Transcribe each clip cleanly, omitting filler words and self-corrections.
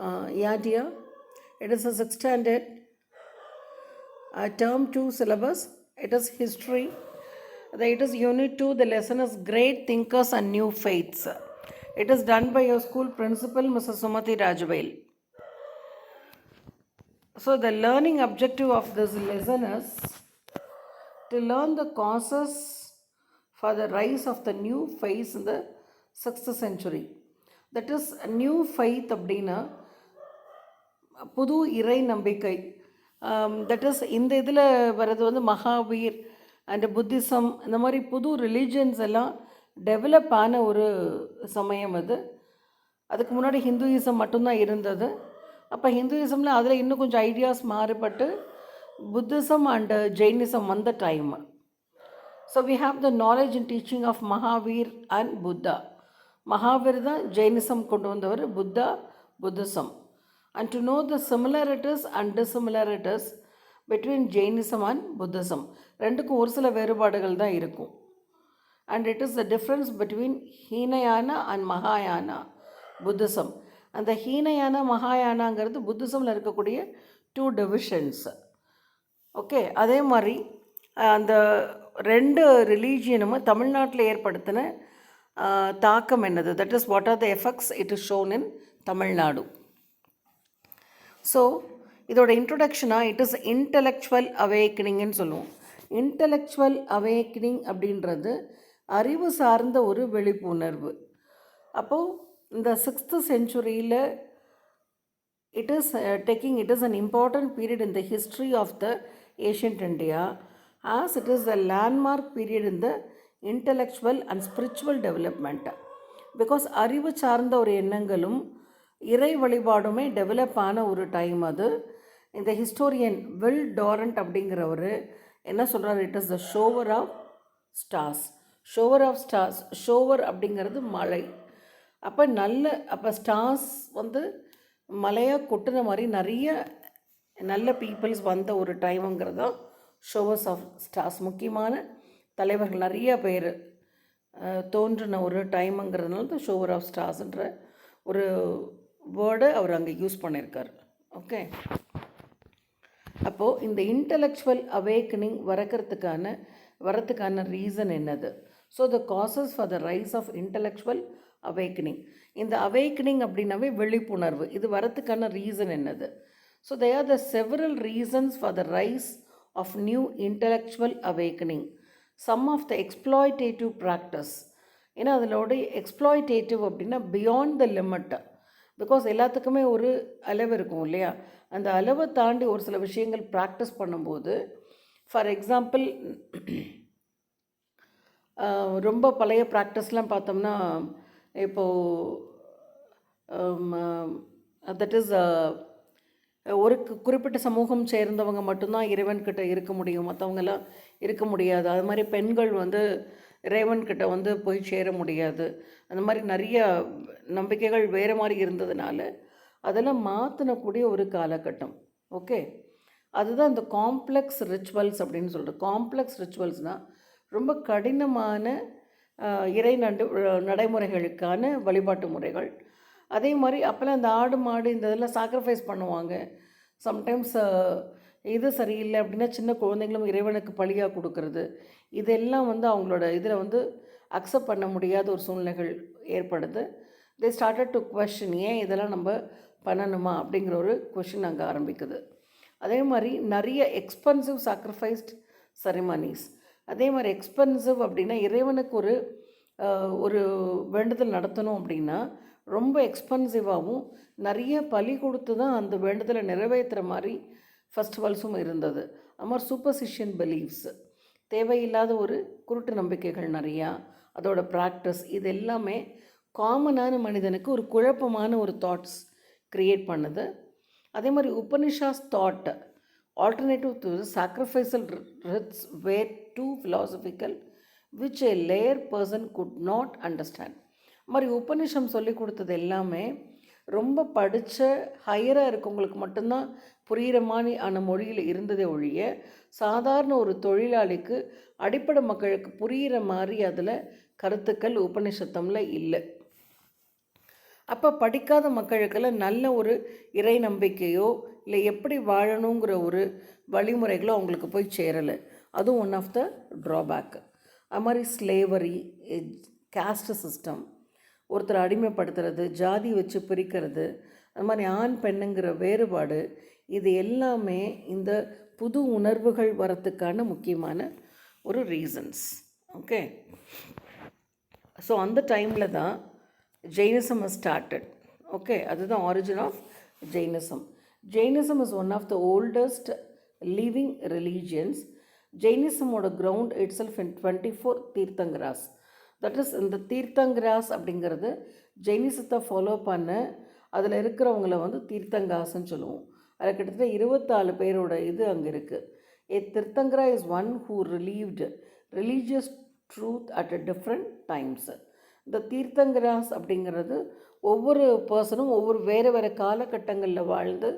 Yeah, dear. It is a 6th standard term 2 syllabus. It is history. It is unit 2. The lesson is Great Thinkers and New Faiths. It is done by your school principal, Mrs. Sumati Rajavail. So, the learning objective of this lesson is to learn the causes for the rise of the new faith in the 6th century. That is, new faith அப்படின்னா புது இறை நம்பிக்கை. That is இந்த இதில் வர்றது வந்து Mahavir and Buddhism, இந்த மாதிரி புது ரிலீஜன்ஸ் எல்லாம் டெவலப் ஆன ஒரு சமயம் அது. அதுக்கு முன்னாடி ஹிந்துயிசம் மட்டும்தான் இருந்தது. அப்போ ஹிந்துயிசமில் அதில் இன்னும் கொஞ்சம் ஐடியாஸ் மாறுபட்டு புத்திசம் அண்ட் ஜெயினிசம் வந்த time. So we have the knowledge and teaching of Mahavir and Buddha. Mahavir தான் ஜெயினிசம் கொண்டு வந்தவர், Buddha Buddhism. And to know the similarities and dissimilarities between Jainism and Buddhism. ரெண்டுக்கும் ஒரு சில வேறுபாடுகள் தான் இருக்கும். And it is the difference between Hinayana and Mahayana Buddhism. அந்த ஹீனயான மகாயானாங்கிறது புத்திசமில் இருக்கக்கூடிய 2 divisions. ஓகே, அதே மாதிரி அந்த ரெண்டு ரிலீஜியனும் தமிழ்நாட்டில் ஏற்படுத்தின தாக்கம் என்னது? That is what are the effects it is shown in Tamil Nadu. So இதோட இன்ட்ரொடக்ஷனாக இட் இஸ் இன்டலெக்சுவல் அவேக்கனிங்னு சொல்லுவோம். இன்டலெக்சுவல் அவேக்கனிங் அப்படின்றது அறிவு சார்ந்த ஒரு விழிப்புணர்வு. அப்போது இந்த 6th centuryயில் it is an important period in the history of the ancient India, as it is a landmark period in the intellectual and spiritual development. Because அறிவு சார்ந்த ஒரு எண்ணங்களும் இறை வழிபாடுமே டெவலப் ஆன ஒரு டைம் அது. இந்த ஹிஸ்டோரியன் வில் டாரண்ட் அப்படிங்கிறவர் என்ன சொல்கிறார்? It is the shower of stars. Shower of stars, shower அப்படிங்கிறது மழை. அப்போ ஸ்டார்ஸ் வந்து மலையாக கொட்டுன மாதிரி நிறைய நல்ல பீப்புள்ஸ் வந்த ஒரு டைமுங்கிறது தான் ஷோவர்ஸ் ஆஃப் ஸ்டார்ஸ். முக்கியமான தலைவர்கள் நிறைய பேர் தோன்றின ஒரு டைமுங்கிறதுனால தான் ஷோவர் ஆஃப் ஸ்டார்ஸ்ன்ற ஒரு வேர்டை அவர் அங்கே யூஸ் பண்ணியிருக்கார். ஓகே, அப்போது இந்த இன்டலெக்சுவல் அவேக்கனிங் வரத்துக்கான ரீசன் என்னது? So the causes for the rise of intellectual awakening. இந்த அவேக்கனிங் அப்படின்னாவே விழிப்புணர்வு. இது வரத்துக்கான ரீசன் என்னது? So they are the several reasons for the rise of new intellectual awakening. Some of the exploitative practice. ஏன்னா அதிலோட எக்ஸ்ப்ளாய்டேட்டிவ் அப்படின்னா பியாண்ட் த லிமிட். பிகாஸ் எல்லாத்துக்குமே ஒரு அளவு இருக்கும் இல்லையா? அந்த அளவை தாண்டி ஒரு சில விஷயங்கள் ப்ராக்டிஸ் பண்ணும்போது, ஃபார் எக்ஸாம்பிள் ரொம்ப பழைய ப்ராக்டிஸ்லாம் பார்த்தோம்னா, இப்போது தட் இஸ் ஒரு குறிப்பிட்ட சமூகம் சேர்ந்தவங்க மட்டும்தான் இறைவன்கிட்ட இருக்க முடியும், மற்றவங்கெல்லாம் இருக்க முடியாது. அது மாதிரி பெண்கள் வந்து இறைவன்கிட்ட வந்து போய் சேர முடியாது. அந்த மாதிரி நிறைய நம்பிக்கைகள் வேறு மாதிரி இருந்ததுனால அதெல்லாம் மாற்றினக்கூடிய ஒரு காலகட்டம். ஓகே, அதுதான் இந்த காம்ப்ளெக்ஸ் ரிச்சுவல்ஸ் அப்படின்னு சொல்கிறது. காம்ப்ளெக்ஸ் ரிச்சுவல்ஸ்னால் ரொம்ப கடினமான இறை நடைமுறைகளுக்கான வழிபாட்டு முறைகள். அதே மாதிரி அப்போல்லாம் இந்த ஆடு மாடு இந்த இதெல்லாம் சாக்ரிஃபைஸ் பண்ணுவாங்க. சம்டைம்ஸ் இது சரியில்லை அப்படின்னா சின்ன குழந்தைங்களும் இறைவனுக்கு பலியாக கொடுக்கறது, இதெல்லாம் வந்து அவங்களோட இதில் வந்து அக்செப்ட் பண்ண முடியாத ஒரு சூழ்நிலைகள் ஏற்படுது. தே ஸ்டார்டட் டு கொஸ்டின், ஏன் இதெல்லாம் நம்ம பண்ணணுமா அப்படிங்கிற ஒரு கொஷின் அங்கே ஆரம்பிக்குது. அதே மாதிரி நிறைய எக்ஸ்பென்சிவ் சாக்ரிஃபைஸ்ட் செரிமனிஸ். அதே மாதிரி எக்ஸ்பென்சிவ் அப்படின்னா இறைவனுக்கு ஒரு வேண்டுதல் நடத்தணும் அப்படின்னா ரொம்ப எக்ஸ்பென்சிவாகவும் நிறைய பலி கொடுத்து தான் அந்த வேண்டுதலை நிறைவேற்றுற மாதிரி ஃபெஸ்டிவல்ஸும் இருந்தது. அது மாதிரி சூப்பர்சிஷியன் பிலீஃப்ஸ், தேவையில்லாத ஒரு குருட்டு நம்பிக்கைகள் நிறையா, அதோட ப்ராக்டிஸ், இது எல்லாமே காமனான மனிதனுக்கு ஒரு குழப்பமான ஒரு தாட்ஸ் க்ரியேட் பண்ணுது. அதே மாதிரி Upanishads thought alternative to sacrificial rites were too philosophical which a lay person could not understand. மாதிரி உபனிஷம் சொல்லி கொடுத்தது எல்லாமே ரொம்ப படித்த ஹையராக இருக்கவங்களுக்கு மட்டும்தான் புரிகிற மாதிரி ஆன மொழியில் இருந்ததே ஒழிய சாதாரண ஒரு தொழிலாளிக்கு அடிப்படை மக்களுக்கு புரிகிற மாதிரி அதில் கருத்துக்கள் உபனிஷத்தமில் இல்லை. அப்போ படிக்காத மக்களுக்கெல்லாம் நல்ல ஒரு இறை நம்பிக்கையோ இல்லை எப்படி வாழணுங்கிற ஒரு வழிமுறைகளோ அவங்களுக்கு போய் சேரலை. அதுவும் ஒன் ஆஃப் த ட்ராபேக். அது மாதிரி ஸ்லேவரி, காஸ்ட் சிஸ்டம், ஒருத்தர் அடிமைப்படுத்துறது, ஜாதி வச்சு பிரிக்கிறது, அது மாதிரி ஆண் பெண்ணுங்கிற வேறுபாடு, இது எல்லாமே இந்த புது உணர்வுகள் வரத்துக்கான முக்கியமான ஒரு ரீசன்ஸ். ஓகே, ஸோ அந்த டைமில் தான் ஜெயினிசம் ஸ்டார்டட். ஓகே, அதுதான் origin of Jainism. Jainism is one of the oldest living religions. ஜெயினிசமோட ground itself in 24 Tirthankaras. That is இந்த தீர்த்தங்கராஸ் அப்படிங்கிறது ஜெயினிசத்தை ஃபாலோ பண்ண அதில் இருக்கிறவங்கள வந்து தீர்த்தங்காஸ்ன்னு சொல்லுவோம். அதில் கிட்டத்தட்ட 24 பேரோட இது அங்கே இருக்குது. A Tirthankara is one who relived religious truth at a different times. இந்த தீர்த்தங்கராஸ் அப்படிங்கிறது ஒவ்வொரு பர்சனும் ஒவ்வொரு வேறு வேறு காலகட்டங்களில் வாழ்ந்து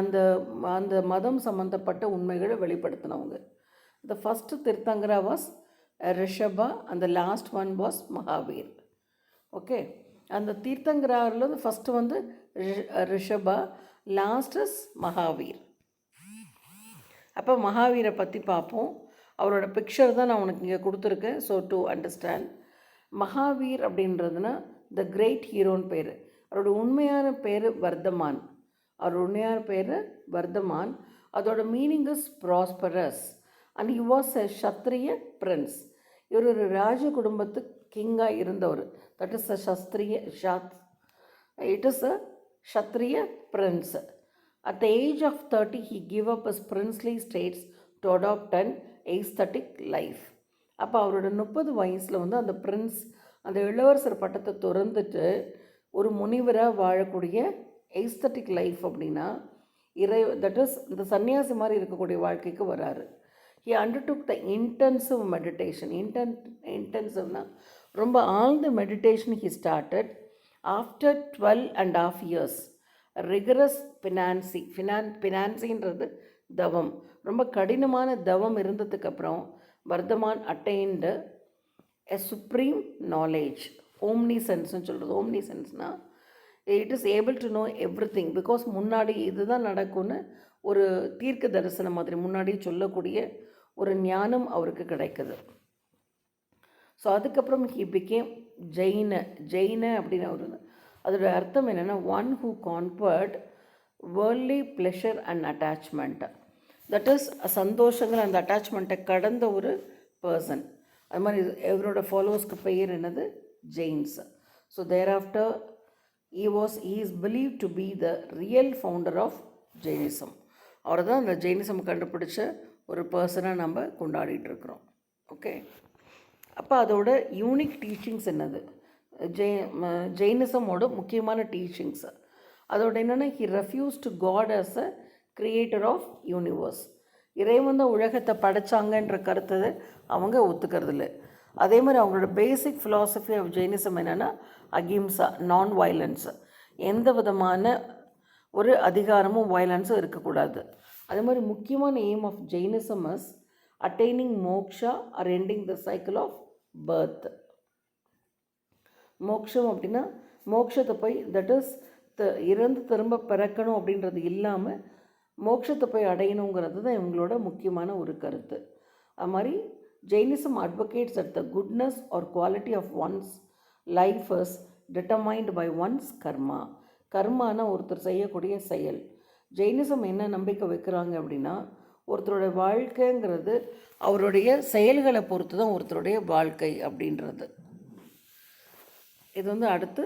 அந்த அந்த மதம் சம்மந்தப்பட்ட உண்மைகளை வெளிப்படுத்தினவங்க. The first Tirthankara was Rishabha and the last one was Mahavir. Okay, அந்த தீர்த்தங்கராரில் ஃபஸ்ட்டு வந்து ரிஷபா, லாஸ்ட் இஸ் மகாவீர். அப்போ மகாவீரை பற்றி பார்ப்போம். அவரோட பிக்சர் தான் நான் உனக்கு இங்கே கொடுத்துருக்கேன். ஸோ டு அண்டர்ஸ்டாண்ட், மகாவீர் அப்படின்றதுனா த கிரேட் ஹீரோன்னு பேர். அவரோட உண்மையான பேர் வர்தமான். அவரோட உண்மையான பேர் வர்தமான். அதோட meaning is prosperous and he was a Kshatriya prince. இவர் ஒரு ராஜ குடும்பத்து கிங்காக இருந்தவர். That is a it is a Kshatriya prince. At the age of 30, he gave up his princely states to adopt an aesthetic life. அப்போ அவரோட 30 வயசில் வந்து அந்த பிரின்ஸ், அந்த இளவரசர் பட்டத்தை துறந்துட்டு ஒரு முனிவராக வாழக்கூடிய எய்ஸ்தட்டிக் லைஃப் அப்படின்னா தட் இஸ் இந்த சன்னியாசி மாதிரி இருக்கக்கூடிய வாழ்க்கைக்கு வராரு. He undertook the intensive meditation. இன்டென்சிவ்னா ரொம்ப ஆழ்ந்த meditation he started after 12.5 years. Rigorous பினான்சின்றது தவம், ரொம்ப கடினமான தவம் இருந்ததுக்கப்புறம் Vardhaman attained a supreme knowledge. ஓம்னி சென்ஸ்னு சொல்கிறது. ஓம்னி சென்ஸ்னால் it is able to know everything. Because முன்னாடி இதுதான் நடக்கும்னு ஒரு தீர்க்க தரிசனம் மாதிரி முன்னாடி சொல்லக்கூடிய ஒரு ஞானம் அவருக்கு கிடைக்குது. ஸோ அதுக்கப்புறம் ஹி பிகேம் ஜெயின அப்படின்னு ஒரு, அதோட அர்த்தம் என்னென்னா one who convert worldly pleasure and attachment. That is சந்தோஷங்கள் அந்த அட்டாச்மெண்ட்டை கடந்த ஒரு பர்சன். அது மாதிரி இவரோட ஃபாலோவர்ஸ்க்கு பெயர் என்னது? Jains. So thereafter he is believed to be the real founder of Jainism. அவர் தான் அந்த ஜெயினிசம் கண்டுபிடிச்ச ஒரு பர்சனாக நம்ம கொண்டாடிட்டு இருக்கிறோம். ஓகே, அப்போ அதோட யூனிக் டீச்சிங்ஸ் என்னது? ஜெயினிசமோட முக்கியமான டீச்சிங்ஸ் அதோட என்னென்னா, he refuse to God as a creator of universe. இறைவன் தான் உலகத்தை படைச்சாங்கன்ற கருத்தை அவங்க ஒத்துக்கிறது இல்லை. அதே மாதிரி அவங்களோட பேசிக் ஃபிலாசபி ஆஃப் ஜெயினிசம் என்னென்னா அகிம்சா, நான் வயலன்ஸ். எந்த விதமான ஒரு அதிகாரமும் வயலன்ஸும் இருக்கக்கூடாது. அதே மாதிரி முக்கியமான aim of Jainism is attaining moksha or ending the cycle of birth. மோக்ஷம் அப்படின்னா மோக்ஷத்தை போய் தட் இஸ் இறந்து திரும்ப பிறக்கணும் அப்படின்றது இல்லாமல் மோட்சத்தை போய் அடையணுங்கிறது தான் இவங்களோட முக்கியமான ஒரு கருத்து. அது மாதிரி Jainism advocates that the goodness or quality of one's life is determined by one's karma. கர்மானா ஒருத்தர் செய்யக்கூடிய செயல். ஜெயினிசம் என்ன நம்பிக்கை வைக்கிறாங்க அப்படின்னா, ஒருத்தருடைய வாழ்க்கைங்கிறது அவருடைய செயல்களை பொறுத்து தான் ஒருத்தருடைய வாழ்க்கை அப்படின்றது. இது வந்து அடுத்து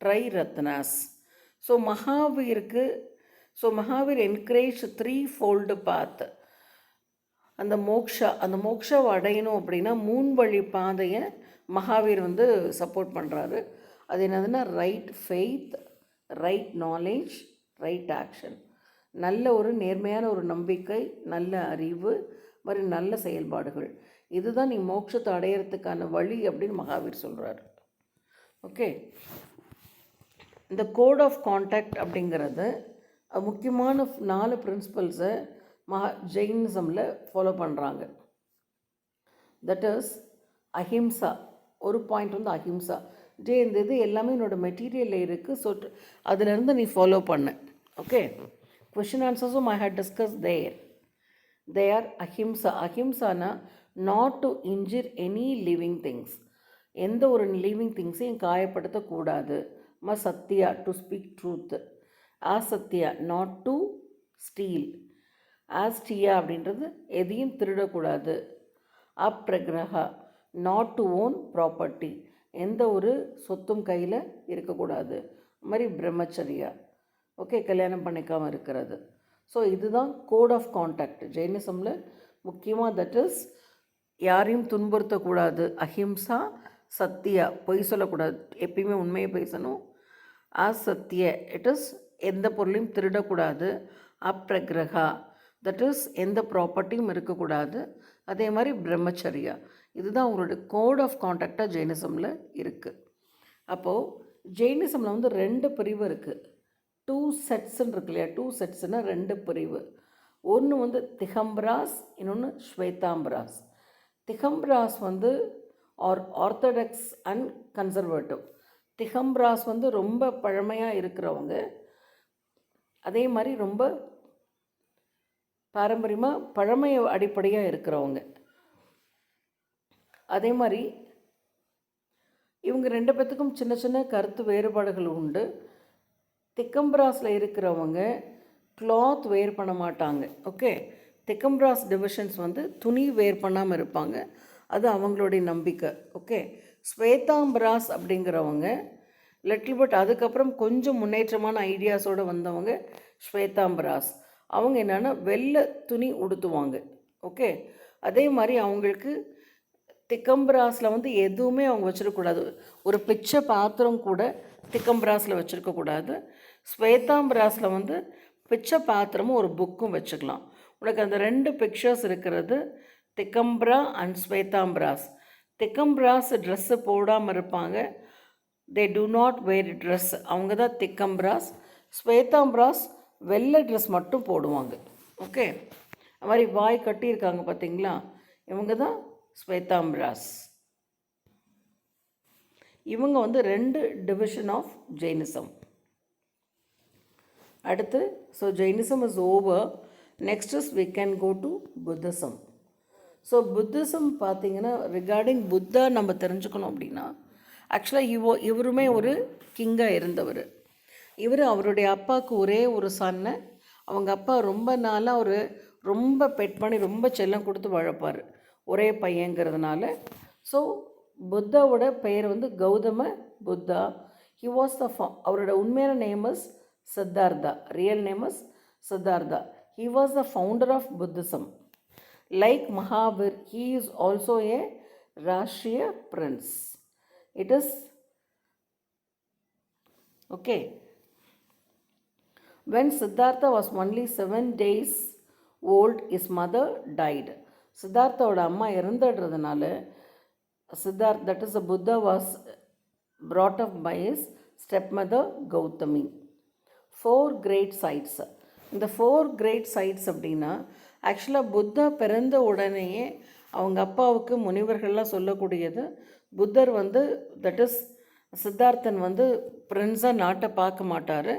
try Ratna's. So Mahavir encourage 3-fold பாத். அந்த மோக்ஷாவை அடையணும் அப்படின்னா 3 வழி பாதையை மகாவீர் வந்து சப்போர்ட் பண்ணுறாரு. அது என்னதுன்னா right faith, right knowledge, right action. நல்ல ஒரு நேர்மையான ஒரு நம்பிக்கை, நல்ல அறிவு, மாதிரி நல்ல செயல்பாடுகள், இதுதான் நீ மோட்சத்தை அடையிறதுக்கான வழி அப்படின்னு மகாவீர் சொல்கிறார். ஓகே, இந்த கோட் ஆஃப் கான்டாக்ட் அப்படிங்கிறது முக்கியமான 4 பிரின்சிபல்ஸை ஜெயினிசமில் ஃபாலோ பண்ணுறாங்க. தட் இஸ் அஹிம்சா. ஒரு பாயிண்ட் வந்து அஹிம்சா, இந்த இது எல்லாமே என்னோடய மெட்டீரியலில் இருக்குது. ஸோ அதிலேருந்து நீ ஃபாலோ பண்ணு. ஓகே, கொஷின் ஆன்சர்ஸும் I had discuss there. They are ahimsa. அஹிம்சானா not to injure any living things. எந்த ஒரு லிவிங் திங்ஸையும் காயப்படுத்தக்கூடாது. Satya, to speak truth. Asatya, not to steal. Asteya அப்படின்றது எதையும் திருடக்கூடாது. Aparigraha, not to own property. எந்த ஒரு சொத்தும் கையில் இருக்கக்கூடாது. அது மாதிரி பிரம்மச்சரியா, ஓகே, கல்யாணம் பண்ணிக்காமல் இருக்கிறது. ஸோ இதுதான் கோட் ஆஃப் கான்டாக்ட் ஜெயினிசமில் முக்கியமாக. தட் இஸ் யாரையும் துன்புறுத்தக்கூடாது. அஹிம்சா, சத்தியா, பொய் சொல்லக்கூடாது, எப்பயுமே உண்மையை பேசணும். அசத்திய, இட் இஸ் எந்த பொருளையும் திருடக்கூடாது. அப்ரக்ரஹா, தட் இஸ் எந்த ப்ராப்பர்ட்டியும் இருக்கக்கூடாது. அதே மாதிரி பிரம்மச்சரியா, இதுதான் அவங்களோட கோட் ஆஃப் கான்டாக்டாக ஜெயினிசமில் இருக்குது. அப்போது ஜெயினிசமில் வந்து 2 பிரிவு இருக்குது. 2 செட்ஸ்ன்னு இருக்கு இல்லையா? 2 செட்ஸ்னால் 2 பிரிவு. ஒன்று வந்து திகம்பராஸ், இன்னொன்று ஸ்வேதாம்பராஸ். திகம்பராஸ் வந்து ஆர்த்தடாக்ஸ் அண்ட் கன்சர்வேட்டிவ். திகம்பராஸ் வந்து ரொம்ப பழமையாக இருக்கிறவங்க, அதே மாதிரி ரொம்ப பாரம்பரியமாக பழமைய அடிப்படையாக இருக்கிறவங்க. அதே மாதிரி இவங்க 2 பேர்த்துக்கும் சின்ன சின்ன கருத்து வேறுபாடுகள் உண்டு. திகம்பராஸில் இருக்கிறவங்க கிளாத் வேர் பண்ண மாட்டாங்க. ஓகே, திகம்பராஸ் டிவிஷன்ஸ் வந்து துணி வேர் பண்ணாமல் இருப்பாங்க. அது அவங்களுடைய நம்பிக்கை. ஓகே, ஸ்வேதாம்பராஸ் அப்படிங்கிறவங்க லிட்டில் பட் அதுக்கப்புறம் கொஞ்சம் முன்னேற்றமான ஐடியாஸோடு வந்தவங்க ஸ்வேதாம்பராஸ். அவங்க என்னென்னா வெள்ளை துணி உடுத்துவாங்க. ஓகே, அதே மாதிரி அவங்களுக்கு திகம்பராஸில் வந்து எதுவுமே அவங்க வச்சுருக்கக்கூடாது. ஒரு பிச்சை பாத்திரம் கூட திகம்பராஸில் வச்சுருக்கக்கூடாது. ஸ்வேதாம்பராஸில் வந்து பிச்சை பாத்திரமும் ஒரு புக்கும் வச்சுக்கலாம். உனக்கு அந்த 2 பிக்சர்ஸ் இருக்கிறது திகம்பரா அண்ட் ஸ்வேதாம்பராஸ். திகம்பராஸ் ட்ரெஸ்ஸு போடாமல் இருப்பாங்க. தே டு நாட் வேர் ட்ரெஸ். அவங்க தான் திகம்பராஸ். ஸ்வேதாம்பராஸ் வெள்ளை ட்ரெஸ் மட்டும் போடுவாங்க. ஓகே, அது மாதிரி வாய் கட்டியிருக்காங்க பார்த்தீங்களா, இவங்க தான் ஸ்வேதாம்பராஸ். இவங்க வந்து 2 டிவிஷன் ஆஃப் ஜெயினிசம். அடுத்து, so Jainism is over. Next is we can go to Buddhism. So Buddhism பார்த்திங்கன்னா ரிகார்டிங் புத்தா நம்ம தெரிஞ்சுக்கணும் அப்படின்னா, ஆக்சுவலாக இவருமே ஒரு கிங்காக இருந்தவர். அவருடைய அப்பாவுக்கு ஒரே ஒரு சன்னை. அவங்க அப்பா ரொம்ப நாளாக ஒரு ரொம்ப பெட் பண்ணி ரொம்ப செல்லம் கொடுத்து வளர்ப்பார், ஒரே பையங்கிறதுனால. ஸோ புத்தாவோட பெயர் வந்து Gautama Buddha. He was the அவரோட உண்மையான name is Siddhartha. Real name is Siddhartha. He was the founder of Buddhism. Like Mahavir, he is also a ராஷ்ட்ரிய prince. It is okay. When Siddhartha was only 7 days old, his mother died. சித்தார்த்தாவோட அம்மா இறந்துடுறதுனால Siddharth, that is Buddha, was brought up by his stepmother Gautami. 4 great sites. இந்த 4 great sites அப்படின்னா ஆக்சுவலாக புத்தா பிறந்த உடனேயே அவங்க அப்பாவுக்கு முனிவர்கள்லாம் சொல்லக்கூடியது, புத்தர் வந்து தட் இஸ் சித்தார்த்தன் வந்து பிரின்ஸாக நாட்டை பார்க்க மாட்டார்,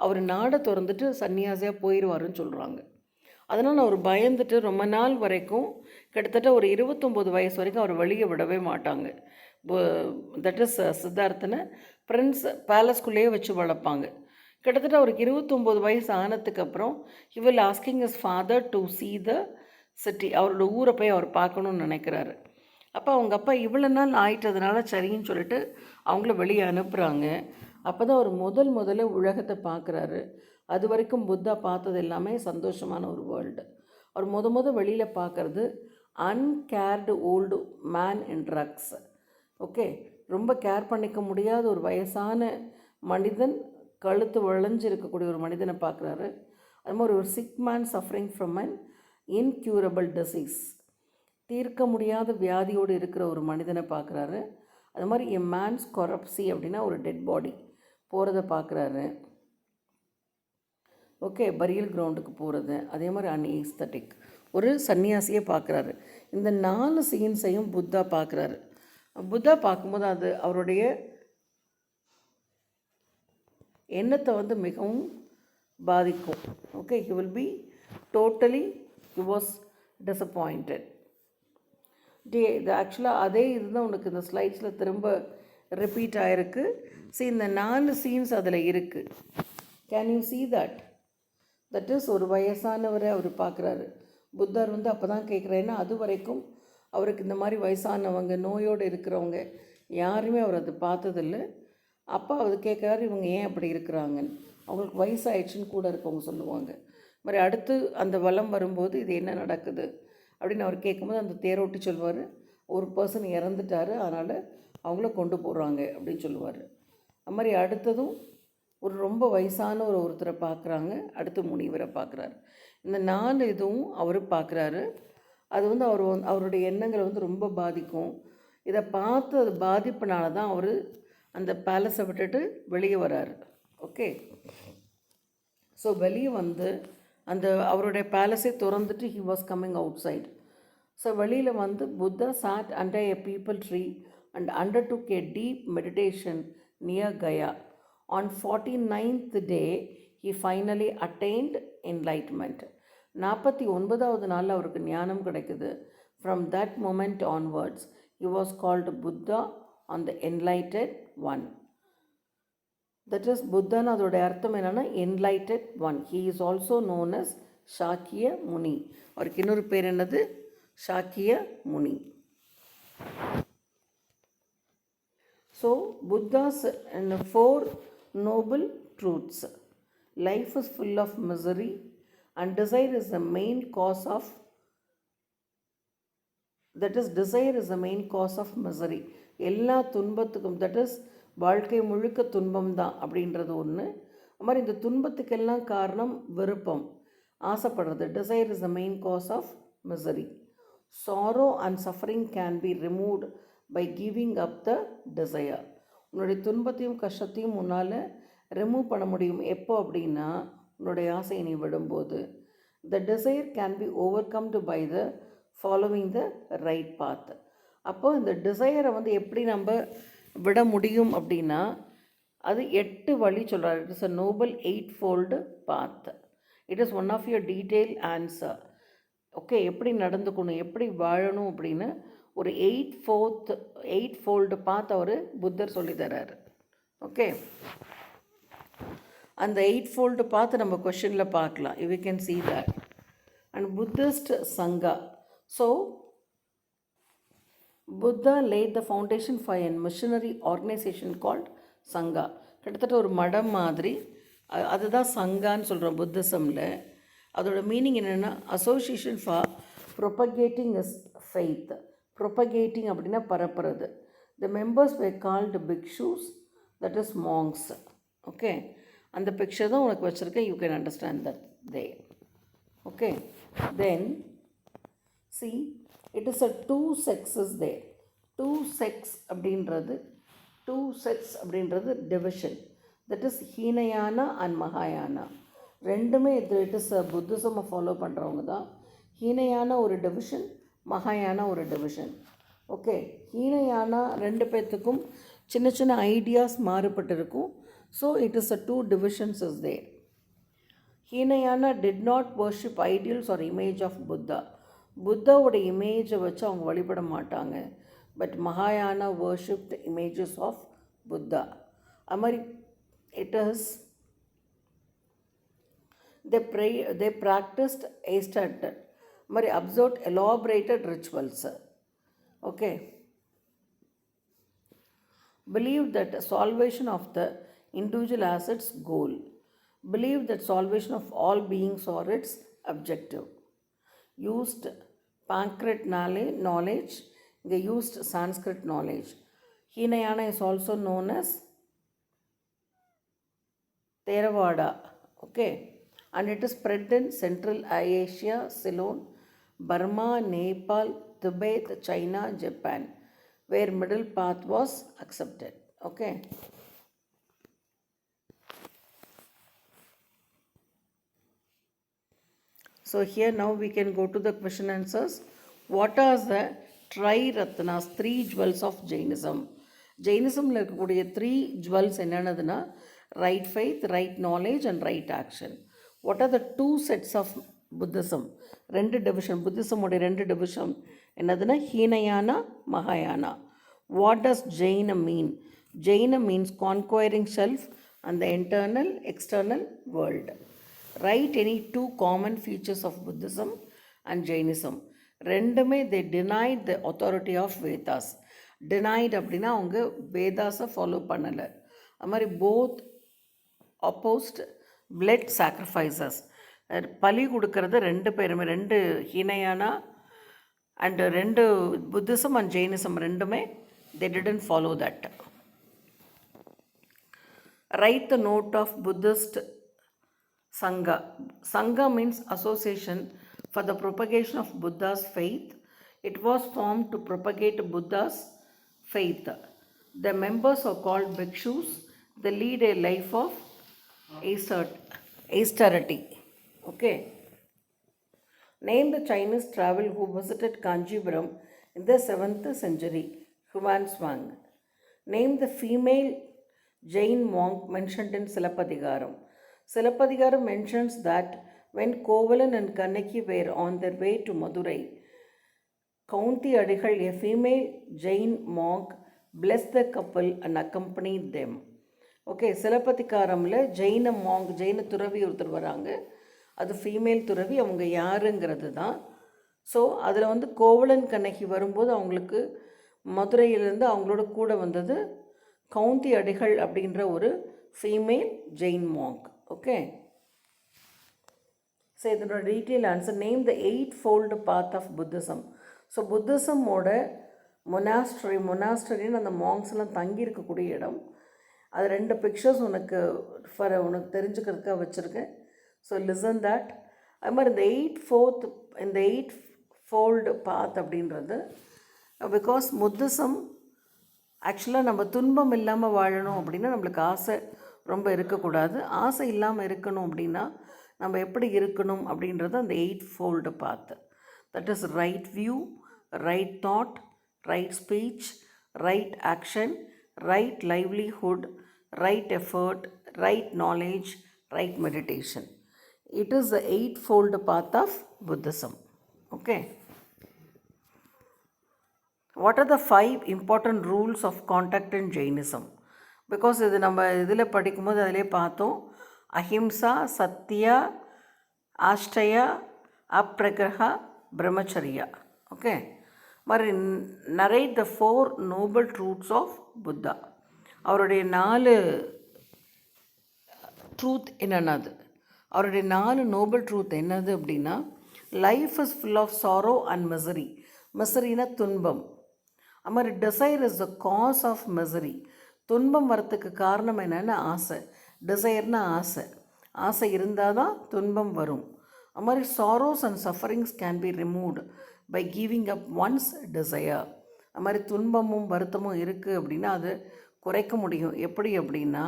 அவர் நாடை திறந்துட்டு சன்னியாசியாக போயிடுவாருன்னு சொல்கிறாங்க. அதனால் அவர் பயந்துட்டு ரொம்ப நாள் வரைக்கும், கிட்டத்தட்ட ஒரு 29 வயசு வரைக்கும் அவர் வெளியே விடவே மாட்டாங்க. தட் இஸ் சித்தார்த்தனை பிரின்ஸ் பேலஸ்குள்ளேயே வச்சு வளர்ப்பாங்க. கிட்டத்தட்ட அவருக்கு 29 வயசு ஆனதுக்கப்புறம் he will asking his father to see the city. அவரோட ஊரை போய் அவர் பார்க்கணுன்னு நினைக்கிறாரு. அப்போ அவங்க அப்பா இவ்வளோ நாள் ஆயிட்டதுனால சரின்னு சொல்லிட்டு அவங்கள வெளியே அனுப்புகிறாங்க. அப்போ தான் அவர் முதல்ல உலகத்தை பார்க்குறாரு. அது வரைக்கும் புத்தா பார்த்தது எல்லாமே சந்தோஷமான ஒரு வேர்ல்டு. அவர் வெளியில் பார்க்குறது uncared old man in drugs. Okay, ரொம்ப கேர் பண்ணிக்க முடியாத ஒரு வயசான மனிதன், கழுத்து வளைஞ்சு இருக்கக்கூடிய ஒரு மனிதனை பார்க்குறாரு. அது மாதிரி ஒரு sick man suffering from an incurable disease, தீர்க்க முடியாத வியாதியோடு இருக்கிற ஒரு மனிதனை பார்க்குறாரு. அது மாதிரி எ மேன்ஸ் கொரப்சி அப்படின்னா ஒரு டெட் பாடி போகிறத பார்க்குறாரு. ஓகே, பரியல் கிரவுண்டுக்கு போகிறது. அதே மாதிரி அன்ஈஸ்தட்டிக் ஒரு சன்னியாசியை பார்க்குறாரு. இந்த 4 சீன்ஸையும் புத்தா பார்க்குறாரு. புத்தா பார்க்கும்போது அது அவருடைய எண்ணத்தை வந்து மிகவும் பாதிக்கும். Okay, he will be totally, he was disappointed. இது ஆக்சுவலாக அதே இதுதான் உனக்கு இந்த ஸ்லைட்ஸில் திரும்ப ரிப்பீட் ஆகிருக்கு. see இந்த 4 சீன்ஸ் அதில் இருக்குது. Can you see that? That is ஒரு வயசானவரை அவர் பார்க்குறாரு. புத்தர் வந்து அப்போ தான் கேட்குறேன்னா அது வரைக்கும் அவருக்கு இந்த மாதிரி வயசானவங்க நோயோடு இருக்கிறவங்க யாருமே அவர் அது பார்த்ததில்ல. அப்போ அவர் கேட்குறாரு இவங்க ஏன் அப்படி இருக்கிறாங்கன்னு. அவங்களுக்கு வயசாகிடுச்சின்னு கூட இருக்கவங்க சொல்லுவாங்க. மாதிரி அடுத்து அந்த வளம் வரும்போது இது என்ன நடக்குது அப்படின்னு அவர் கேட்கும்போது அந்த தேரோட்டி சொல்லுவார், ஒரு பர்சன் இறந்துட்டார், அதனால் அவங்கள கொண்டு போகிறாங்க அப்படின்னு சொல்லுவார். அது மாதிரி அடுத்ததும் ஒரு ரொம்ப வயசான ஒருத்தரை பார்க்குறாங்க, அடுத்து முனிவரை பார்க்குறாரு. இந்த 4 இதுவும் அவர் பார்க்குறாரு. அது வந்து அவருடைய எண்ணங்களை வந்து ரொம்ப பாதிக்கும். இதை பார்த்து அது பாதிப்புனால தான் அவர் அந்த பேலஸை விட்டுட்டு வெளியே வராரு. ஓகே, ஸோ வெளியே வந்து அந்த அவருடைய பேலஸை திறந்துட்டு he was coming outside. So வெளியில் வந்து Buddha sat under a peepal tree and undertook a deep meditation near Gaya. On 49th day he finally attained enlightenment. 49வது நாளில் அவருக்கு ஞானம் கிடைக்குது. From that moment onwards he was called Buddha on the enlightened one. That is, புத்தன் அதோடைய அர்த்தம் என்னென்னா enlightened one. He is also known as சாக்கிய முனி. அவருக்கு இன்னொரு பேர் என்னது? சாக்கிய முனி. So Buddha's 4 noble truths. Life is full of misery and desire is the main cause of, that is, desire is the main cause of misery. எல்லா துன்பத்துக்கும், that is வாழ்க்கை முழுக்க துன்பம் தான் அப்படின்றது ஒன்று. அது மாதிரி இந்த துன்பத்துக்கெல்லாம் காரணம் விருப்பம், ஆசைப்படுறது. desire is the main cause of misery. sorrow and suffering can be removed by giving up the desire. உன்னுடைய துன்பத்தையும் கஷ்டத்தையும் உன்னால் ரிமூவ் பண்ண முடியும். எப்போ அப்படின்னா உன்னுடைய ஆசையை நீ விடும்போது. the desire can be overcome by the following the right path. அப்போ இந்த டிசையரை வந்து எப்படி நம்ம விட முடியும் அப்படின்னா அது 8 வழி சொல்கிறார். It is a noble 8-fold path. It is one of your detail answer. Okay, எப்படி நடந்துக்கணும், எப்படி வாழணும் அப்படின்னு ஒரு 8-fold path அவர் புத்தர் சொல்லி தர்றாரு. ஓகே, அந்த 8-fold path நம்ம கொஷனில் பார்க்கலாம். We can see that. And Buddhist Sangha. So Buddha laid the foundation for a missionary organization called Sangha. கிட்டத்தட்ட ஒரு மடம் மாதிரி, அதுதான் சங்கான்னு சொல்கிறோம் புத்திசமில். அதோட மீனிங் என்னென்னா association for propagating is faith. Propagating அப்படின்னா பரப்புறது. The members were called bhikshus, that is monks. ஓகே, அந்த பிக்சர் தான் உனக்கு வச்சுருக்கேன். You can understand that they. Okay, then see, it is a 2 sexes there. 2 sex அப்படின்றது division. That is Hinayana and மகாயானா. ரெண்டுமே இட் இஸ் புத்திசமை ஃபாலோ பண்ணுறவங்க தான். ஹீனயானா ஒரு டிவிஷன், மகாயானா ஒரு டிவிஷன். ஓகே, ஹீனயானா 2 பேர்த்துக்கும் சின்ன சின்ன ஐடியாஸ் மாறுபட்டு இருக்கும். So it is a 2 divisions is there. Hinayana did not worship ideals or image of Buddha. புத்தாவோட இமேஜை வச்சு அவங்க வழிபட மாட்டாங்க. பட் மகாயானா worshipped images of Buddha. அது மாதிரி it is they practiced ascetic, மாதிரி observed elaborated rituals. Okay, believed that salvation of the individual as its goal. Believed that salvation of all beings are its objective. Used Pankrit knowledge, they used Sanskrit knowledge. Hinayana is also known as Theravada. Okay, and it is spread in Central Asia, Ceylon, Burma, Nepal, Tibet, China, Japan, where middle path was accepted. Okay. So here now we can go to the question answers. What are the Tri-Ratnas, 3 jewels of Jainism? ஜெயினிசமில் இருக்கக்கூடிய 3 jewels என்னென்னதுன்னா right faith, right knowledge, and right action. What are the two sets of Buddhism? ரெண்டு division, புத்திசமுடைய ரெண்டு division என்னதுன்னா ஹீனயானா, மகாயானா. What does Jaina mean? Jaina means conquering self and the internal, external world. Write any two common features of Buddhism and Jainism. ரெண்டுமே they denied the authority of Vedas. Denied அப்படின்னா அவங்க வேதாஸை follow பண்ணலை. அது மாதிரி போத் opposed blood sacrifices. பலி கொடுக்கறது ரெண்டு பேருமே, ரெண்டு ஹீனயானா அண்ட் ரெண்டு புத்திசம் அண்ட் ஜெயினிசம் ரெண்டுமே they didn't follow that. Write the note of Buddhist Sangha. Sangha means association for the propagation of Buddha's faith. It was formed to propagate Buddha's faith. The members are called bhikshus. They lead a life of austerity. Okay. Name the Chinese traveler who visited Kanchipuram in the 7th century. Huanswang. Name the female Jain monk mentioned in Silappadigaram. Silappadigaram mentions that when Kovalan and Kannaki were on their way to Madurai, Kaunti Adigal, a female Jain monk, blessed the couple and accompanied them. Okay, சிலப்பதிகாரமில் Jaina monk, Jaina துறவி ஒருத்தர் வராங்க. அது female துறவி, அவங்க யாருங்கிறது தான். So அதில் வந்து கோவலன் கண்ணகி வரும்போது அவங்களுக்கு மதுரையிலேருந்து அவங்களோட கூட வந்தது கவுந்தி அடிகள் அப்படின்ற ஒரு female Jain monk. Okay, so இதனோட detail answer. Name the 8-fold path of Buddhism. ஸோ புத்திசமோட மொனாஸ்ட்ரின்னு அந்த மாங்க்ஸ்லாம் தங்கியிருக்கக்கூடிய இடம். அது ரெண்டு பிக்சர்ஸ் உனக்கு உனக்கு தெரிஞ்சுக்கிறதுக்காக வச்சுருக்கேன். So listen that. அது மாதிரி இந்த 8-fold path அப்படின்றது பிகாஸ் புத்திசம் ஆக்சுவலாக நம்ம துன்பம் இல்லாமல் வாழணும் அப்படின்னா நம்மளுக்கு ஆசை ரொம்ப இருக்கக்கூடாது. ஆசை இல்லாமல் இருக்கணும் அப்படின்னா நம்ம எப்படி இருக்கணும் அப்படின்றது அந்த 8-fold path. That is right view, right thought, right speech, right action, right livelihood, right effort, right knowledge, right meditation. It is the 8-fold path of Buddhism. Okay. What are the 5 important rules of conduct in Jainism? Because இது நம்ம இதில் படிக்கும்போது அதிலே பார்த்தோம். Ahimsa, satya, asteya, aparigraha, brahmacharya. Okay, மாதிரி narrate the 4 noble truths of Buddha. அவருடைய 4 truth என்னென்னது, அவருடைய 4 Nobel truth என்னது அப்படின்னா, life is full of sorrow and misery. மிசரினா துன்பம். அது மாதிரி desire is the cause of misery. துன்பம் வரத்துக்கு காரணம் என்னென்னா ஆசை. டிசைர்னா ஆசை. ஆசை இருந்தால் தான் துன்பம் வரும். அது மாதிரி sorrows and sufferings can be removed by giving up one's desire. அது மாதிரி துன்பமும் வருத்தமும் இருக்குது அப்படின்னா அது குறைக்க முடியும். எப்படி அப்படின்னா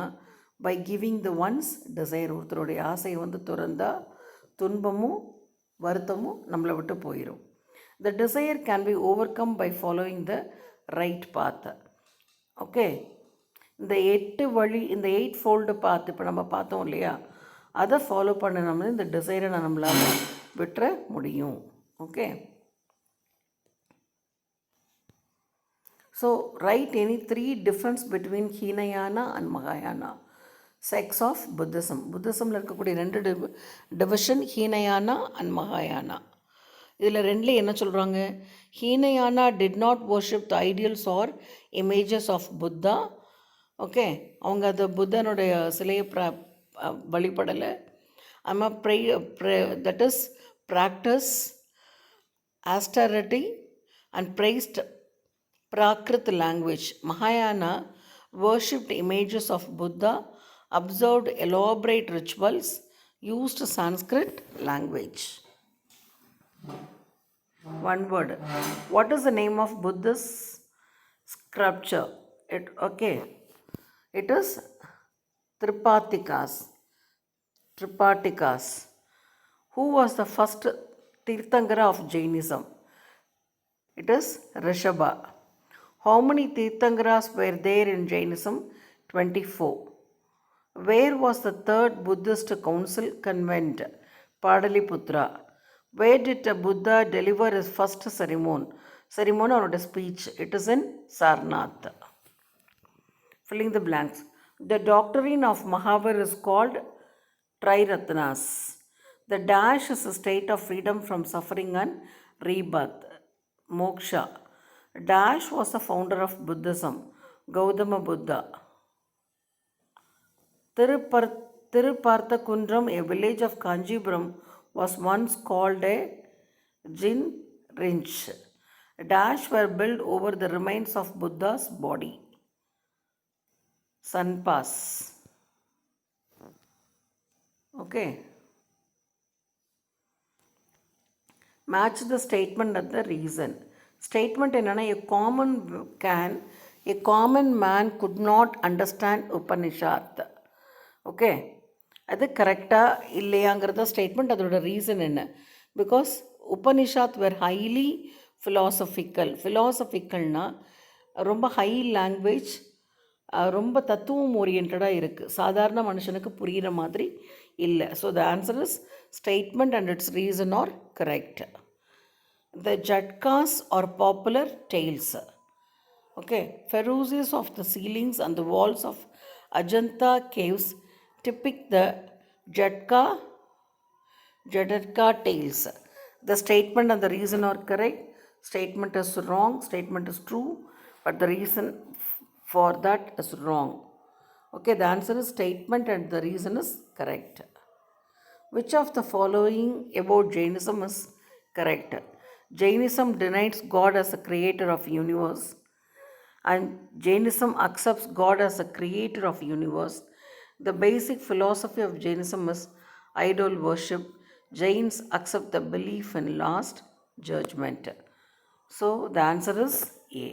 by giving the one's desire. ஒருத்தருடைய ஆசையை வந்து துறந்தால் துன்பமும் வருத்தமும் நம்மளை விட்டு போயிடும். The desire can be overcome by following the right path. Okay, இந்த 8-fold பாத் இப்போ நம்ம பார்த்தோம் இல்லையா, அதை ஃபாலோ பண்ணினோம்னா இந்த டிசைரை நம்மளால் விட்டுற முடியும். Okay, so write any 3 difference between Hinayana and மகாயானா செக்ஸ் ஆஃப் புத்திசம். புத்திசமில் இருக்கக்கூடிய 2 டிவிஷன் ஹீனயானா அண்ட் மகாயானா. இதில் 2ல என்ன சொல்கிறாங்க, Hinayana did not worship the ideals or images of Buddha. Okay, அவங்க அது புத்தனுடைய சிலையை வழிபடலை. ஆமாம், that is practice austerity and praised Prakrit language. Mahayana worshipped images of Buddha, observed elaborate rituals, used Sanskrit language. One word. What is the name of Buddhist sculpture? It is Tripatikas. Who was the first Tirthankara of Jainism? It is Rishabha. How many Tirthankaras were there in Jainism? 24. Where was the third Buddhist council convent? Padaliputra. Where did the Buddha deliver his first ceremony or a speech? It is in Sarnath. Filling the blanks. The doctrine of Mahavir is called Triratnas. The dash is a state of freedom from suffering and rebirth. Moksha. Dash was the founder of Buddhism. Gautama Buddha. Thiruparthakundram, a village of Kanjipuram, was once called a Jin Rinch. Dash were built over the remains of Buddha's body. Sun pass. Okay. Match the statement and the reason. Statement என்னன்னா a common man could not understand Upanishad. Okay, அது கரெக்டாக இல்லையாங்கிறத statement. அதோட reason என்ன? Because உபனிஷாத் where highly ஃபிலாசபிக்கல்னால் ரொம்ப high language, ரொம்ப தத்துவம் ஓரியன்டாக இருக்குது, சாதாரண மனுஷனுக்கு புரிகிற மாதிரி இல்லை. So the answer is statement and its reason are correct. The Jatakas are popular tales. Okay, ferruces of the ceilings and the walls of Ajanta caves depict the Jatatka tales. The statement and the reason are correct. Statement is wrong. Statement is true, but the reason for that is wrong. Okay, the answer is statement and the reason is correct. Which of the following about Jainism is correct? Jainism denies God as a creator of universe, and Jainism accepts God as a creator of universe. The basic philosophy of Jainism is idol worship. Jains accept the belief in last judgment. So the answer is A.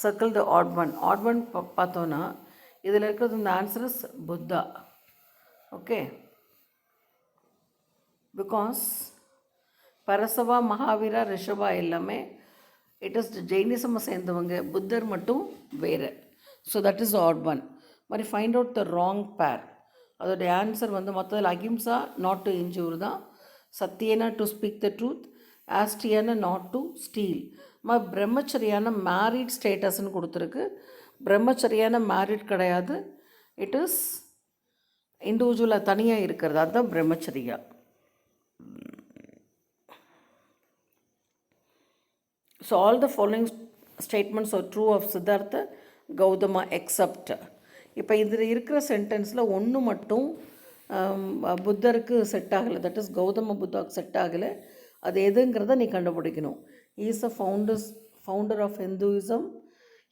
Circle the odd one. Odd one பார்த்தோன்னா இதில் இருக்கிறது இந்த answer is Buddha. Okay, because Parshva, Mahavira, Rishabha எல்லாமே it is ஜெயினிசமை சேர்ந்தவங்க, புத்தர் மட்டும் வேறு. So that is odd one. மாதிரி find out the wrong pair. அதோடைய ஆன்சர் மற்றதில் அகிம்சா, நாட் டு இன்ஜூர் தான். சத்தியனா டு ஸ்பீக் த ட்ரூத். ஆஸ்டியனா நாட் டு ஸ்டீல். பிரம்மச்சரியான மேரிட் ஸ்டேட்டஸ்ன்னு கொடுத்துருக்கு. பிரம்மச்சரியான மேரிட் கிடையாது. இட் இஸ் இண்டிவிஜுவலாக தனியாக இருக்கிறது, அதுதான் brahmacharya. So all the following statements are true of Siddhartha Gautama except. இப்போ இதில் இருக்கிற சென்டென்ஸில் ஒன்று மட்டும் புத்தருக்கு செட் ஆகலை, தட் இஸ் கௌதம புத்தாவுக்கு செட் ஆகலை. அது எதுங்கிறத நீ கண்டுபிடிக்கணும். He is a founder of Hinduism.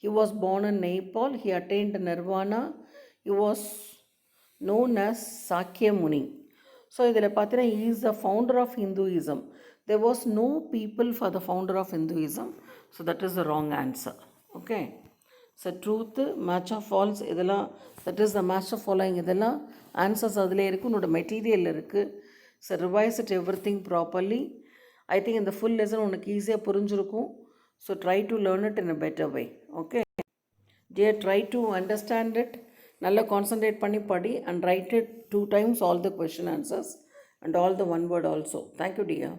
He was born in Nepal. He attained Nirvana. He was known as Sakya Muni. So இதில் பார்த்தீங்கன்னா he is the founder of Hinduism. There was no people for the founder of Hinduism. So that is the wrong answer. Okay. So truth, match of false, இதெல்லாம் that is the match of following, இதெல்லாம் answers அதில் இருக்குது, உன்னோட material இருக்குது. So revise it every thing properly. I think இந்த full lesson உனக்கு ஈஸியாக புரிஞ்சிருக்கும். So try to learn it in a better way. Okay dear, try to understand it. நல்லா கான்சன்ட்ரேட் பண்ணி படி and write it 2 times all the question answers and all the one word also. Thank you dear.